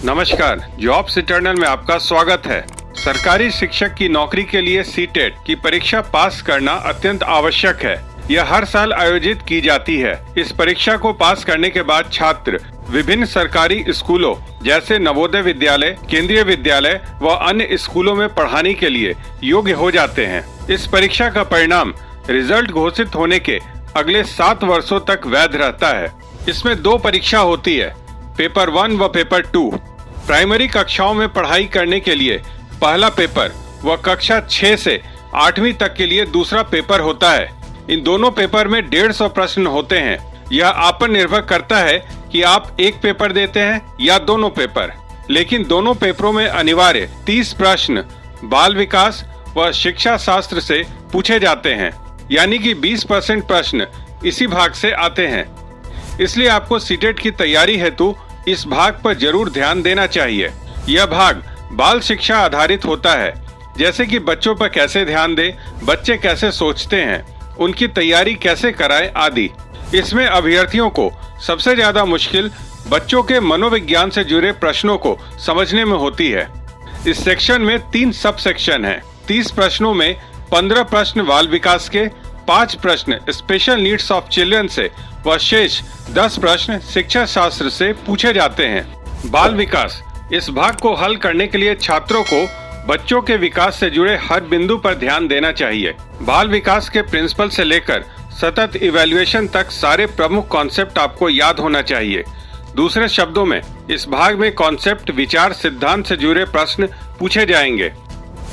नमस्कार, jobs eternal में आपका स्वागत है। सरकारी शिक्षक की नौकरी के लिए सीटेट की परीक्षा पास करना अत्यंत आवश्यक है। यह हर साल आयोजित की जाती है। इस परीक्षा को पास करने के बाद छात्र विभिन्न सरकारी स्कूलों जैसे नवोदय विद्यालय, केंद्रीय विद्यालय व अन्य स्कूलों में पढ़ाने के लिए योग्य हो जाते हैं। इस परीक्षा का परिणाम रिजल्ट घोषित होने के अगले 7 वर्षों तक वैध रहता है। इसमें 2 परीक्षा होती है, पेपर 1 व पेपर 2। प्राइमरी कक्षाओं में पढ़ाई करने के लिए पहला पेपर व कक्षा 6 से 8वीं तक के लिए दूसरा पेपर होता है। इन दोनों पेपर में 150 प्रश्न होते हैं। यह आप पर निर्भर करता है कि आप एक पेपर देते हैं या दोनों पेपर। लेकिन दोनों पेपरों में अनिवार्य 30 प्रश्न बाल विकास व शिक्षा शास्त्र से पूछे जाते हैं, यानी कि 20% प्रश्न इसी भाग से आते हैं। इसलिए आपको सीटेट की तैयारी हेतु इस भाग पर जरूर ध्यान देना चाहिए। यह भाग बाल शिक्षा आधारित होता है, जैसे कि बच्चों पर कैसे ध्यान दें, बच्चे कैसे सोचते हैं, उनकी तैयारी कैसे कराएं आदि। इसमें अभ्यर्थियों को सबसे ज्यादा मुश्किल बच्चों के मनोविज्ञान से जुड़े प्रश्नों को समझने में होती है। इस सेक्शन में 3 सब सेक्शन हैं। 30 प्रश्नों में 15 प्रश्न बाल विकास के, 5 प्रश्न स्पेशल नीड्स ऑफ चिल्ड्रन से व शेष 10 प्रश्न शिक्षा शास्त्र से पूछे जाते हैं। बाल विकास, इस भाग को हल करने के लिए छात्रों को बच्चों के विकास से जुड़े हर बिंदु पर ध्यान देना चाहिए। बाल विकास के प्रिंसिपल से लेकर सतत इवैल्यूएशन तक सारे प्रमुख कॉन्सेप्ट आपको याद होना चाहिए। दूसरे शब्दों में इस भाग में कॉन्सेप्ट, विचार, सिद्धांत से जुड़े प्रश्न पूछे जाएंगे।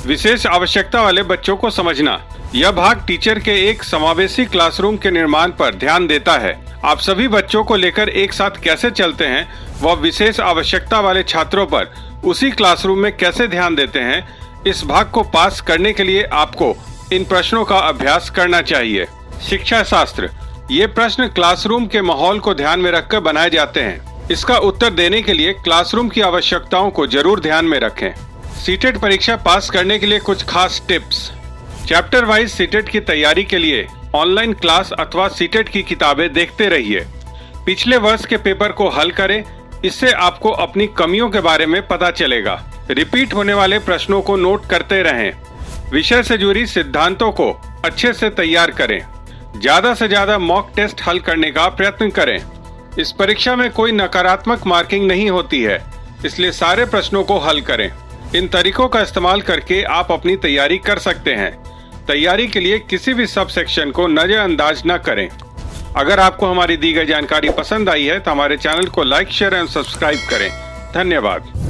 विशेष आवश्यकता वाले बच्चों को समझना, यह भाग टीचर के एक समावेशी क्लासरूम के निर्माण पर ध्यान देता है। आप सभी बच्चों को लेकर एक साथ कैसे चलते हैं व विशेष आवश्यकता वाले छात्रों पर उसी क्लासरूम में कैसे ध्यान देते हैं, इस भाग को पास करने के लिए आपको इन प्रश्नों का अभ्यास करना चाहिए। शिक्षा शास्त्र, ये प्रश्न क्लासरूम के माहौल को ध्यान में रखकर बनाए जाते हैं। इसका उत्तर देने के लिए क्लासरूम की आवश्यकताओं को जरूर ध्यान में रखें। सीटेट परीक्षा पास करने के लिए कुछ खास टिप्स। चैप्टर वाइज सीटेट की तैयारी के लिए ऑनलाइन क्लास अथवा सीटेट की किताबें देखते रहिए। पिछले वर्ष के पेपर को हल करें, इससे आपको अपनी कमियों के बारे में पता चलेगा। रिपीट होने वाले प्रश्नों को नोट करते रहें। विषय से जुड़ी सिद्धांतों को अच्छे से तैयार करें। ज्यादा से ज्यादा मॉक टेस्ट हल करने का प्रयत्न करें। इस परीक्षा में कोई नकारात्मक मार्किंग नहीं होती है, इसलिए सारे प्रश्नों को हल करें। इन तरीकों का इस्तेमाल करके आप अपनी तैयारी कर सकते हैं। तैयारी के लिए किसी भी सब सेक्शन को नजरअंदाज न करें। अगर आपको हमारी दी गई जानकारी पसंद आई है तो हमारे चैनल को लाइक, शेयर एवं सब्सक्राइब करें। धन्यवाद।